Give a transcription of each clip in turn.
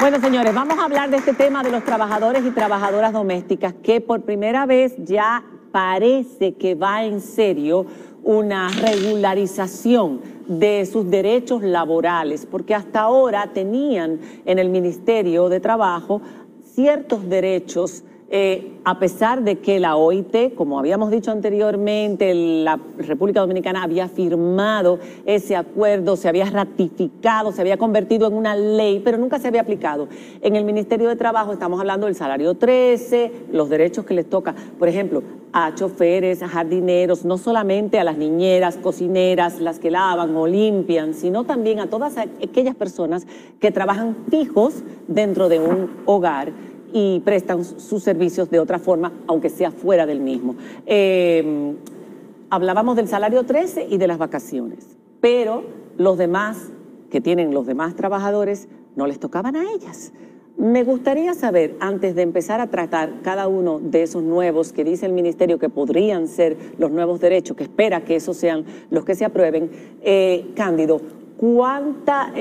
Bueno, señores, vamos a hablar de este tema de los trabajadores y trabajadoras domésticas, que por primera vez ya parece que va en serio una regularización de sus derechos laborales, porque hasta ahora tenían en el Ministerio de Trabajo ciertos derechos, a pesar de que la OIT, como habíamos dicho anteriormente, la República Dominicana había firmado ese acuerdo, se había ratificado, se había convertido en una ley, pero nunca se había aplicado. En el Ministerio de Trabajo estamos hablando del salario 13, los derechos que les toca, por ejemplo, a choferes, a jardineros, no solamente a las niñeras, cocineras, las que lavan o limpian, sino también a todas aquellas personas que trabajan fijos dentro de un hogar y prestan sus servicios de otra forma, aunque sea fuera del mismo. Hablábamos del salario 13 y de las vacaciones, pero los demás, que tienen los demás trabajadores, no les tocaban a ellas. Me gustaría saber, antes de empezar a tratar cada uno de esos nuevos que dice el Ministerio que podrían ser los nuevos derechos, que espera que esos sean los que se aprueben, Cándido, ¿cuántas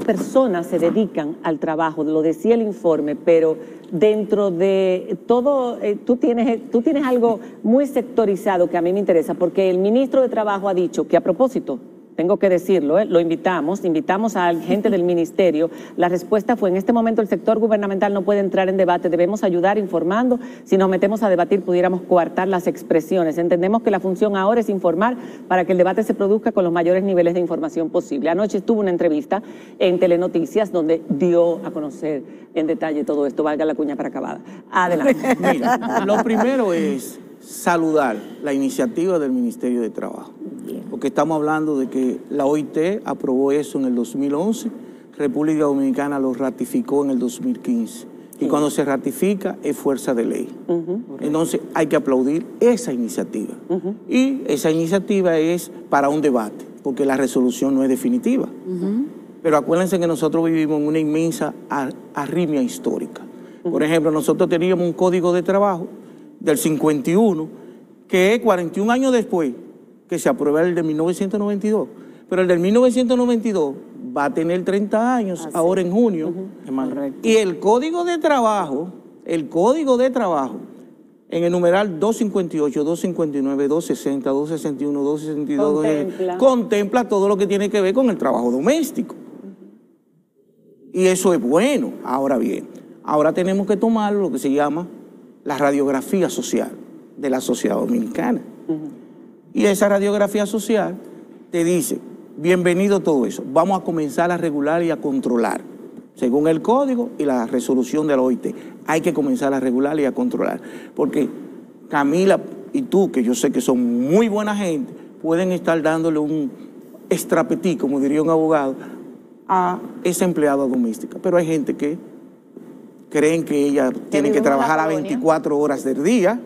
personas se dedican al trabajo? Lo decía el informe, pero dentro de todo, tú tienes algo muy sectorizado que a mí me interesa, porque el ministro de Trabajo ha dicho que, a propósito, tengo que decirlo, lo invitamos a gente del ministerio. La respuesta fue: en este momento el sector gubernamental no puede entrar en debate, debemos ayudar informando. Si nos metemos a debatir pudiéramos coartar las expresiones. Entendemos que la función ahora es informar para que el debate se produzca con los mayores niveles de información posible. Anoche estuvo una entrevista en Telenoticias donde dio a conocer en detalle todo esto. Valga la cuña para acabada. Adelante. Mira, lo primero es saludar la iniciativa del Ministerio de Trabajo, porque estamos hablando de que la OIT aprobó eso en el 2011, República Dominicana lo ratificó en el 2015, y cuando se ratifica es fuerza de ley. Entonces hay que aplaudir esa iniciativa, y esa iniciativa es para un debate, porque la resolución no es definitiva. Pero acuérdense que nosotros vivimos en una inmensa arritmia histórica. Por ejemplo, nosotros teníamos un código de trabajo del 51, que es 41 años después que se aprueba el de 1992. Pero el del 1992 va a tener 30 años ahora en junio. Y el Código de Trabajo, en el numeral 258, 259, 260, 261, 262, contempla todo lo que tiene que ver con el trabajo doméstico. Y eso es bueno. Ahora bien, ahora tenemos que tomar lo que se llama la radiografía social de la sociedad dominicana. Y esa radiografía social te dice: bienvenido todo eso, vamos a comenzar a regular y a controlar. Según el código y la resolución de la OIT, hay que comenzar a regular y a controlar. Porque Camila y tú, que yo sé que son muy buena gente, pueden estar dándole un extrapetí, como diría un abogado, a esa empleada doméstica. Pero hay gente que creen que ella tiene que trabajar a 24 horas del día,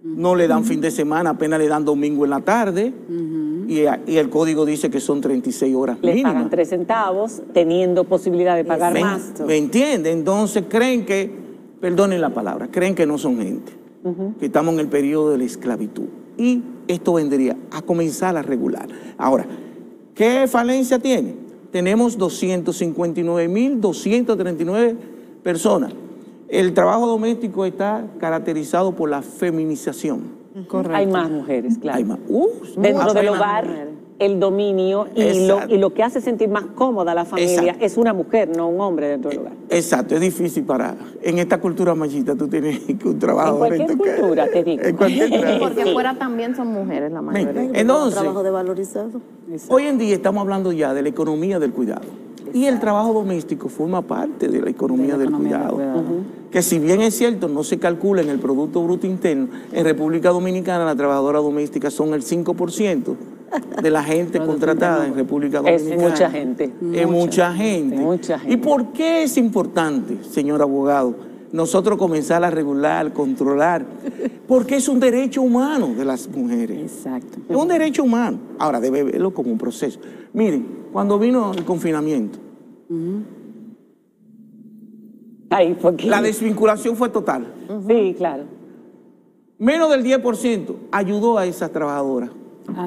no le dan fin de semana, apenas le dan domingo en la tarde, y el código dice que son 36 horas mínimas. Le pagan 3 centavos, teniendo posibilidad de pagar más. ¿Me entiende? Entonces creen que, perdonen la palabra, creen que no son gente, que estamos en el periodo de la esclavitud. Y esto vendría a comenzar a regular. Ahora, ¿qué falencia tiene? Tenemos 259.239 personas. El trabajo doméstico está caracterizado por la feminización. Correcto. Hay más mujeres, claro. Hay más. Dentro del hogar, el dominio y lo que hace sentir más cómoda a la familia es una mujer, no un hombre dentro del hogar. Exacto, es difícil en esta cultura machista tú tienes un trabajo. En cualquier cultura, te digo. Porque afuera también son mujeres la mayoría. Entonces, trabajo devalorizado. Hoy en día estamos hablando ya de la economía del cuidado. Y el trabajo doméstico forma parte de la economía del cuidado. Que si bien es cierto, no se calcula en el Producto Bruto Interno, en República Dominicana las trabajadoras domésticas son el 5% de la gente contratada en República Dominicana. Es mucha gente. Es mucha gente. ¿Y por qué es importante, señor abogado, nosotros comenzar a regular, controlar? Porque es un derecho humano de las mujeres. Exacto. Es un derecho humano. Ahora, debe verlo como un proceso. Miren, cuando vino el confinamiento, la desvinculación fue total. Sí, claro. Menos del 10% ayudó a esas trabajadoras.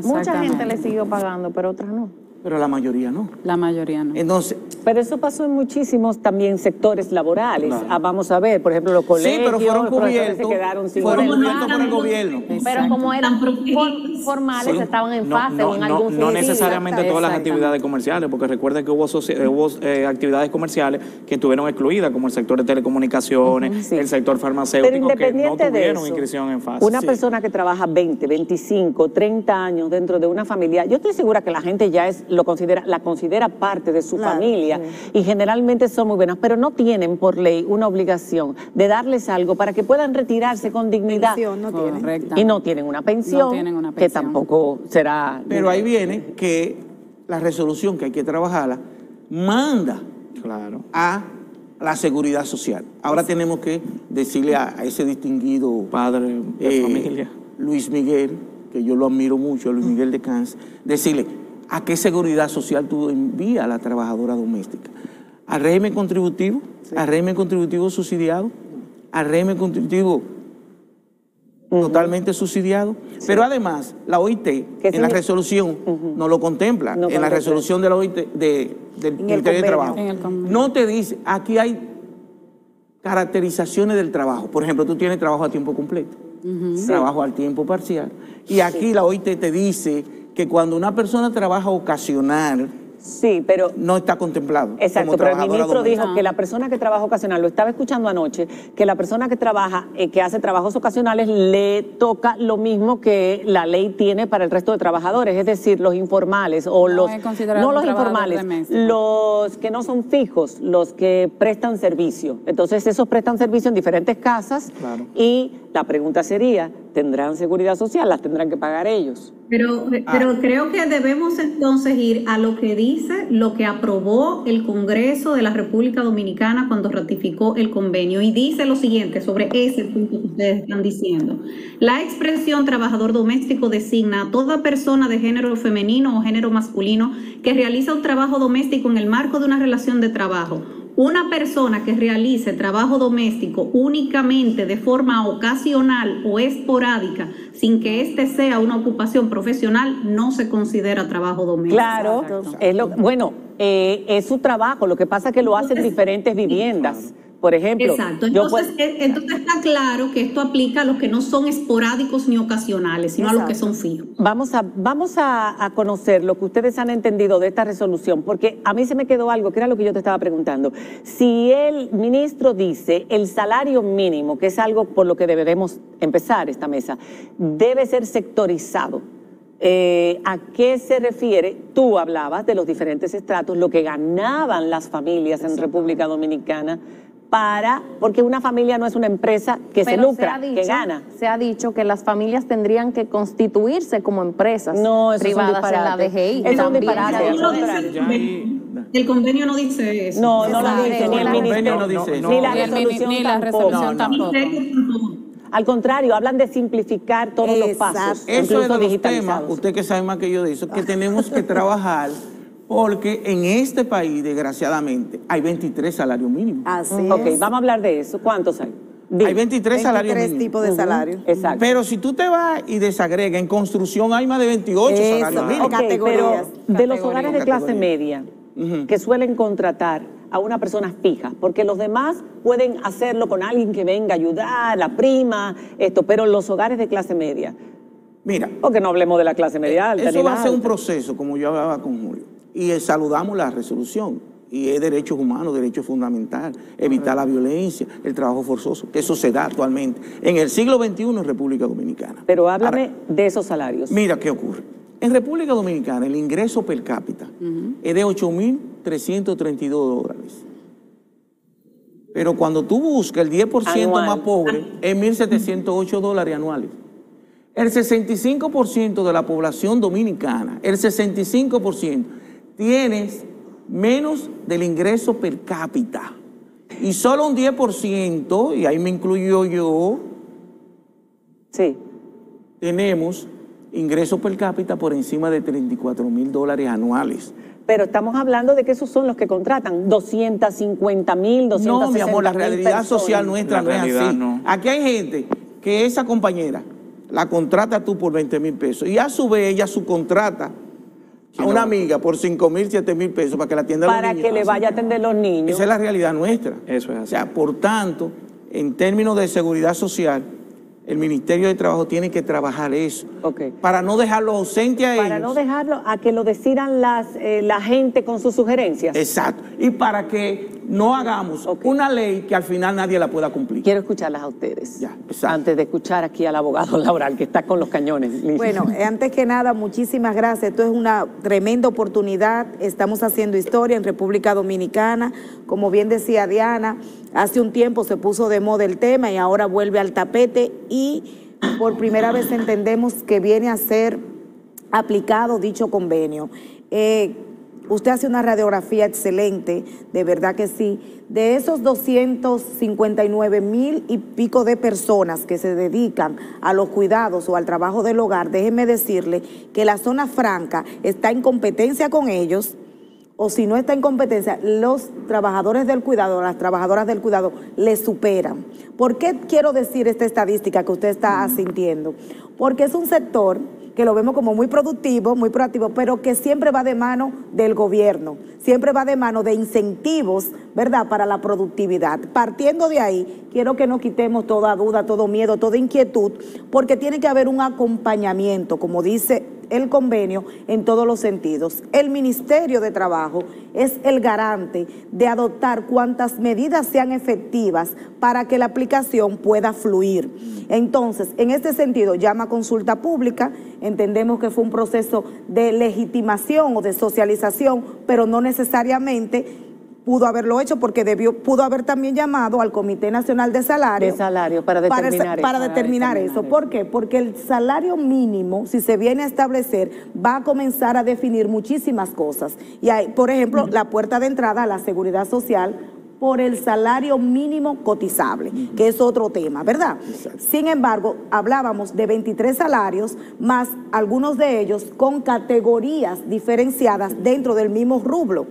Mucha gente le siguió pagando, pero otras no. Pero la mayoría no. La mayoría no. Entonces, pero eso pasó en muchísimos también sectores laborales. Claro. Vamos a ver, por ejemplo, los colegios. sí, pero fueron los profesores cubiertos. se quedaron sin Fueron empleo. cubiertos por el gobierno. Pero como eran formales, estaban en fase o en algún no sitio. necesariamente todas las Exactamente. actividades comerciales, porque recuerden que hubo actividades comerciales que estuvieron excluidas, como el sector de telecomunicaciones, Sí. el sector Pero farmacéutico, que no independiente de tuvieron eso, inscripción en fase. una Sí. persona que trabaja 20, 25, 30 años dentro de una familia, yo estoy segura que la gente ya la considera parte de su Claro, familia y generalmente son muy buenas, pero no tienen por ley una obligación de darles algo para que puedan retirarse con dignidad. Pensión no tiene. Correcto. Y no tienen una pensión, No tienen una que pensión. tampoco será... Pero ahí viene que la resolución, que hay que trabajarla, manda Claro. a la seguridad social. Ahora tenemos que decirle a ese distinguido Padre de familia. Luis Miguel, que yo lo admiro mucho, Luis Miguel de Cans, decirle, ¿a qué seguridad social tú envías a la trabajadora doméstica? ¿Al régimen contributivo? ¿Al régimen contributivo subsidiado? ¿Al régimen contributivo totalmente subsidiado? Pero además, la OIT, en la resolución, no lo contempla. No En la contempla. resolución de la OIT, del Ministerio de convenio. Trabajo. En el convenio. No te dice, aquí hay caracterizaciones del trabajo. Por ejemplo, tú tienes trabajo a tiempo completo, trabajo al tiempo parcial. Y aquí la OIT te dice que cuando una persona trabaja ocasional, Sí, pero... no está contemplado. Exacto, como pero el trabajadora ministro doméstica. dijo que la persona que trabaja ocasional, lo estaba escuchando anoche, que la persona que trabaja, que hace trabajos ocasionales, le toca lo mismo que la ley tiene para el resto de trabajadores, es decir, los informales o No los... es considerado No un los trabajador informales, doméstico. los que no son fijos, los que prestan servicio. Entonces, esos prestan servicio en diferentes casas y la pregunta sería, ¿tendrán seguridad social? ¿Las tendrán que pagar ellos? Pero creo que debemos entonces ir a lo que dice, lo que aprobó el Congreso de la República Dominicana cuando ratificó el convenio. Y dice lo siguiente sobre ese punto que ustedes están diciendo. La expresión trabajador doméstico designa a toda persona de género femenino o género masculino que realiza un trabajo doméstico en el marco de una relación de trabajo. Una persona que realice trabajo doméstico únicamente de forma ocasional o esporádica, sin que éste sea una ocupación profesional, no se considera trabajo doméstico. Claro, es su trabajo, lo que pasa es que lo hacen en diferentes viviendas. Por ejemplo, Exacto. yo Entonces está claro que esto aplica a los que no son esporádicos ni ocasionales, sino a los que son fijos. Vamos a conocer lo que ustedes han entendido de esta resolución, porque a mí se me quedó algo, que era lo que yo te estaba preguntando. Si el ministro dice el salario mínimo, que es algo por lo que debemos empezar esta mesa, debe ser sectorizado, ¿a qué se refiere? Tú hablabas de los diferentes estratos, lo que ganaban las familias en República Dominicana, porque una familia no es una empresa que se lucra, que gana. Se ha dicho que las familias tendrían que constituirse como empresas No, eso es un privadas en la disparate. DGI. Eso es un También disparate. se ha dicho. El convenio no dice eso. No lo dice, ni el El convenio ministerio, no dice eso. ni la Ni el resolución ni la tampoco. resolución tampoco. Al contrario, hablan de simplificar todos los pasos, Eso es incluso de los temas, digitalizados. usted que sabe más que yo de eso, que tenemos que trabajar, porque en este país, desgraciadamente, hay 23 salarios mínimos. Así Ok, es. vamos a hablar de eso. ¿Cuántos hay? Dime. Hay 23 salarios 23 mínimos. tipos de salarios. Exacto. Pero si tú te vas y desagregas, en construcción hay más de 28 Eso, salarios mínimos. Ok, categorías. pero de los hogares de clase Categorías. media que suelen contratar a una persona fija, porque los demás pueden hacerlo con alguien que venga a ayudar, la prima, pero los hogares de clase media, Mira, porque no hablemos de la clase media alta. eso ni va la a ser un alta. proceso, como yo hablaba con Julio, y saludamos la resolución, y es derechos humanos, derecho fundamental, evitar la violencia, el trabajo forzoso, que eso se da actualmente en el siglo XXI en República Dominicana. Pero háblame Ahora, de esos salarios. mira qué ocurre. En República Dominicana el ingreso per cápita es de $8,332. Pero cuando tú buscas el 10% Anual. más pobre, es $1,708 anuales. El 65% de la población dominicana, el 65%, tienes menos del ingreso per cápita. Y solo un 10%, y ahí me incluyo yo, Sí. tenemos ingresos per cápita por encima de $34,000 anuales. Pero estamos hablando de que esos son los que contratan 250,000, 260,000 No, mi amor, la realidad personas. social nuestra La no es realidad así. no. Aquí hay gente que esa compañera la contrata tú por 20,000 pesos y a su vez ella subcontrata a una amiga por 5,000, 7,000 pesos para que la atienda a los niños. Para que le vaya a atender los niños. Esa es la realidad nuestra. Eso es así. O sea, por tanto, en términos de seguridad social, el Ministerio de Trabajo tiene que trabajar eso. Para no dejarlo ausente a ellos. Para no dejarlo a que lo decidan la gente con sus sugerencias. Exacto. Y para que no hagamos una ley que al final nadie la pueda cumplir. Quiero escucharlas a ustedes. Ya, antes de escuchar aquí al abogado laboral que está con los cañones. Bueno, antes que nada, muchísimas gracias. Esto es una tremenda oportunidad. Estamos haciendo historia en República Dominicana. Como bien decía Diana, hace un tiempo se puso de moda el tema y ahora vuelve al tapete y por primera vez entendemos que viene a ser aplicado dicho convenio. Usted hace una radiografía excelente, de verdad que sí. De esos 259,000 y pico de personas que se dedican a los cuidados o al trabajo del hogar, déjenme decirle que la zona franca está en competencia con ellos, o si no está en competencia, los trabajadores del cuidado, las trabajadoras del cuidado, les superan. ¿Por qué quiero decir esta estadística que usted está asintiendo? Porque es un sector que lo vemos como muy productivo, muy proactivo, pero que siempre va de mano del gobierno, siempre va de mano de incentivos, ¿verdad?, para la productividad. Partiendo de ahí, quiero que no quitemos toda duda, todo miedo, toda inquietud, porque tiene que haber un acompañamiento, como dice el convenio, en todos los sentidos. El Ministerio de Trabajo es el garante de adoptar cuantas medidas sean efectivas para que la aplicación pueda fluir. Entonces, en este sentido, llama a consulta pública, entendemos que fue un proceso de legitimación o de socialización, pero no necesariamente pudo haberlo hecho porque pudo haber también llamado al Comité Nacional de Salario. Para determinar eso. ¿Por qué? Porque el salario mínimo, si se viene a establecer, va a comenzar a definir muchísimas cosas. Y hay, por ejemplo, la puerta de entrada a la seguridad social por el salario mínimo cotizable, que es otro tema, ¿verdad? Exacto. Sin embargo, hablábamos de 23 salarios, más algunos de ellos con categorías diferenciadas dentro del mismo rubro.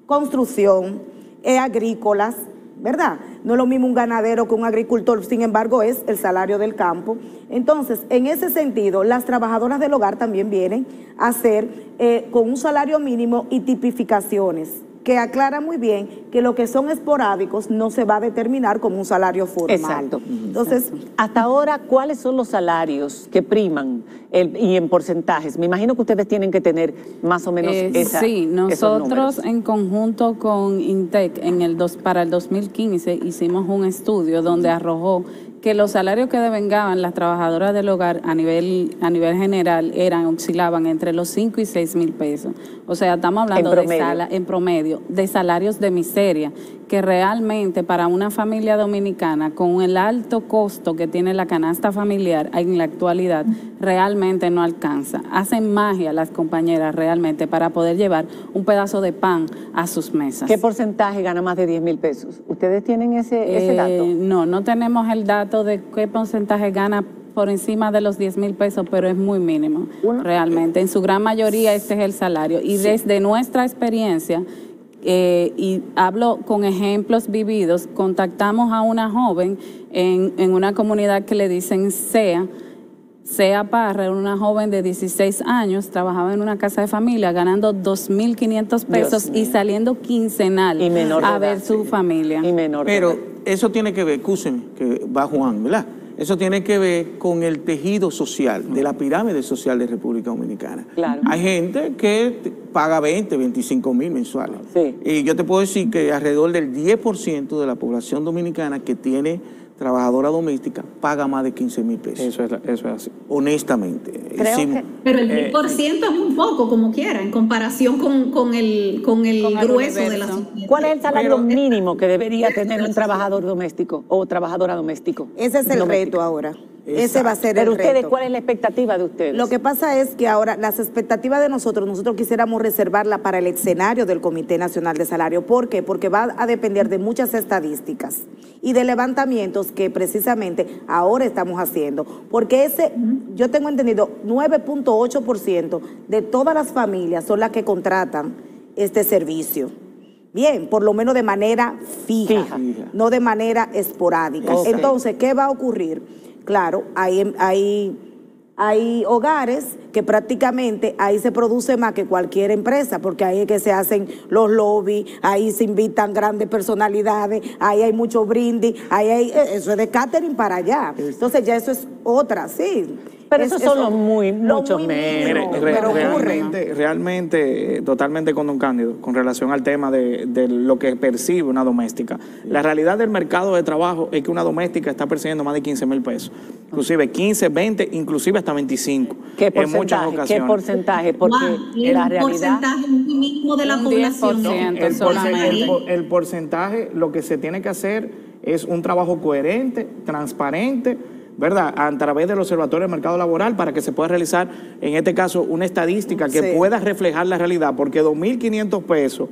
Construcción, agrícolas, ¿verdad? No es lo mismo un ganadero que un agricultor, sin embargo es el salario del campo. Entonces, en ese sentido, las trabajadoras del hogar también vienen a hacer con un salario mínimo y tipificaciones que aclara muy bien que lo que son esporádicos no se va a determinar como un salario formal. Exacto. Entonces, hasta ahora, ¿cuáles son los salarios que priman y en porcentajes? Me imagino que ustedes tienen que tener más o menos sí, nosotros en conjunto con INTEC para el 2015 hicimos un estudio donde arrojó que los salarios que devengaban las trabajadoras del hogar a nivel general oscilaban entre los 5 y 6 mil pesos. O sea, estamos hablando en promedio de salarios de miseria, que realmente para una familia dominicana, con el alto costo que tiene la canasta familiar en la actualidad, realmente no alcanza. Hacen magia las compañeras realmente para poder llevar un pedazo de pan a sus mesas. ¿Qué porcentaje gana más de 10 mil pesos? ¿Ustedes tienen ese dato? No tenemos el dato de qué porcentaje gana por encima de los 10 mil pesos, pero es muy mínimo, realmente. En su gran mayoría este es el salario. Y desde nuestra experiencia, y hablo con ejemplos vividos, contactamos a una joven en una comunidad que le dicen Sea Parra, una joven de 16 años, trabajaba en una casa de familia ganando 2.500 pesos y saliendo quincenal a ver su familia. Pero eso tiene que ver, escúcheme, que va Juan, ¿verdad? Eso tiene que ver con el tejido social, de la pirámide social de República Dominicana. Claro. Hay gente que paga 20, 25 mil mensuales. Sí. Y yo te puedo decir que alrededor del 10% de la población dominicana que tiene trabajadora doméstica paga más de 15 mil pesos. Eso es así. Honestamente. Pero el 10% es muy poco, como quiera, en comparación con el grueso de la sociedad. ¿Cuál es el salario mínimo que debería tener un trabajador doméstico o trabajadora doméstico? Ese es el reto ahora. Exacto. Ese va a ser el reto. Pero ustedes, ¿cuál es la expectativa de ustedes? Lo que pasa es que ahora las expectativas de nosotros quisiéramos reservarla para el escenario del Comité Nacional de Salario. ¿Por qué? Porque va a depender de muchas estadísticas y de levantamientos que precisamente ahora estamos haciendo. Porque yo tengo entendido, 9.8% de todas las familias son las que contratan este servicio. Bien, por lo menos de manera fija. No de manera esporádica. Entonces, ¿qué va a ocurrir? Claro, hay hogares que prácticamente ahí se produce más que cualquier empresa, porque ahí es que se hacen los lobbies, ahí se invitan grandes personalidades, ahí hay mucho brindis, eso es de catering para allá. Entonces ya eso es otra, sí. Pero esos son los muchos menos. Pero realmente, totalmente con don Cándido, con relación al tema de lo que percibe una doméstica. La realidad del mercado de trabajo es que una doméstica está percibiendo más de 15,000 pesos. Inclusive 15, 20, inclusive hasta 25. ¿Qué porcentaje? En muchas ocasiones. ¿Qué porcentaje? Porque la realidad... porcentaje mismo de la población. El porcentaje, lo que se tiene que hacer es un trabajo coherente, transparente, ¿verdad? A través del Observatorio del Mercado Laboral para que se pueda realizar, en este caso, una estadística que pueda reflejar la realidad, porque 2.500 pesos,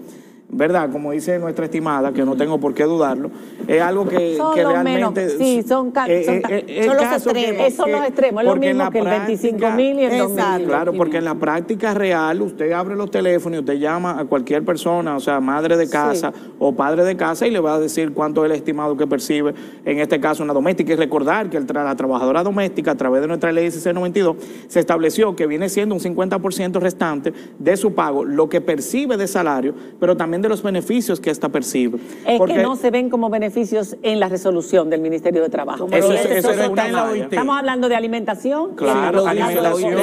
¿verdad? Como dice nuestra estimada, que no tengo por qué dudarlo, es algo que realmente... Menos. Sí, son los extremos. Son los extremos, es lo mismo que el 25,000 y el 2,000. Claro, porque en la práctica real, usted abre los teléfonos y usted llama a cualquier persona, o sea, madre de casa o padre de casa, y le va a decir cuánto es el estimado que percibe, en este caso, una doméstica. Y recordar que la trabajadora doméstica, a través de nuestra ley 1692, se estableció que viene siendo un 50% restante de su pago, lo que percibe de salario, pero también de los beneficios que ésta percibe. Es que no se ven como beneficios en la resolución del Ministerio de Trabajo. Eso está en la OIT. Estamos hablando de alimentación. Claro, alimentación.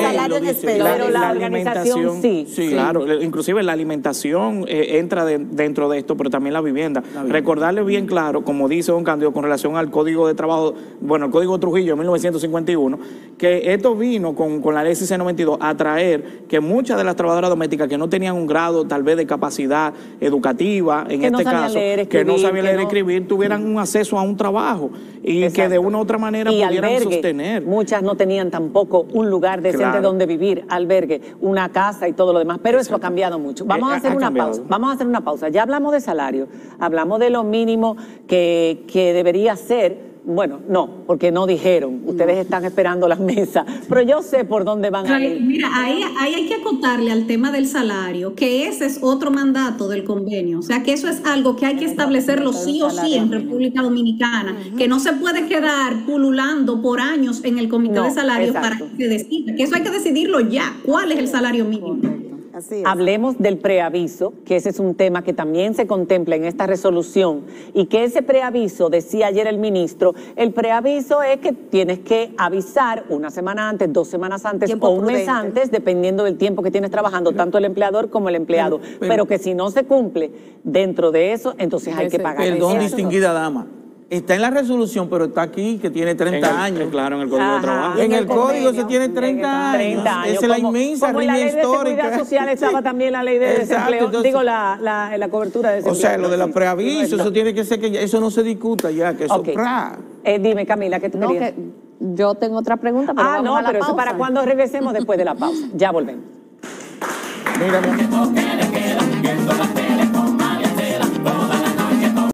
Pero la organización sí. Claro, inclusive la alimentación entra dentro de esto, pero también la vivienda. Recordarle bien claro, como dice don Cándido, con relación al Código de Trabajo, bueno, el Código Trujillo de 1951, que esto vino con la ley 1692 a traer que muchas de las trabajadoras domésticas que no tenían un grado tal vez de capacidad educativa, en este caso, que no sabían leer y escribir, tuvieran un acceso a un trabajo y que de una u otra manera pudieran sostener. Muchas no tenían tampoco un lugar decente donde vivir, albergue, una casa y todo lo demás, pero eso ha cambiado mucho. Vamos a hacer una pausa. Vamos a hacer una pausa. Ya hablamos de salario, hablamos de lo mínimo que debería ser. Bueno, no, porque no dijeron. Ustedes están esperando las mesas, pero yo sé por dónde van a ir. Mira, ahí hay que acotarle al tema del salario, que ese es otro mandato del convenio. O sea, que eso es algo que hay que establecerlo sí o sí en República Dominicana, que no se puede quedar pululando por años en el comité de salarios para que se decida. Que eso hay que decidirlo ya. ¿Cuál es el salario mínimo? Hablemos del preaviso, que ese es un tema que también se contempla en esta resolución, y que ese preaviso, decía ayer el ministro, el preaviso es que tienes que avisar una semana antes, 2 semanas antes o un mes antes, dependiendo del tiempo que tienes trabajando, tanto el empleador como el empleado, pero que si no se cumple dentro de eso, entonces hay que pagar. Perdón, distinguida dama. Está en la resolución, pero está aquí, que tiene 30 años. Claro, en el Código de Trabajo. En el Código se tiene 30 años. Esa es la inmensa línea histórica. Como en la ley de seguridad social estaba también la ley de desempleo, entonces, digo, la cobertura de desempleo. O sea, lo de los preavisos, eso tiene que ser que eso no se discuta ya, que eso dime, Camila, ¿qué tú querías? Yo tengo otra pregunta, pero vamos a la pero pausa. eso para cuando regresemos después de la pausa. Ya volvemos. Mira,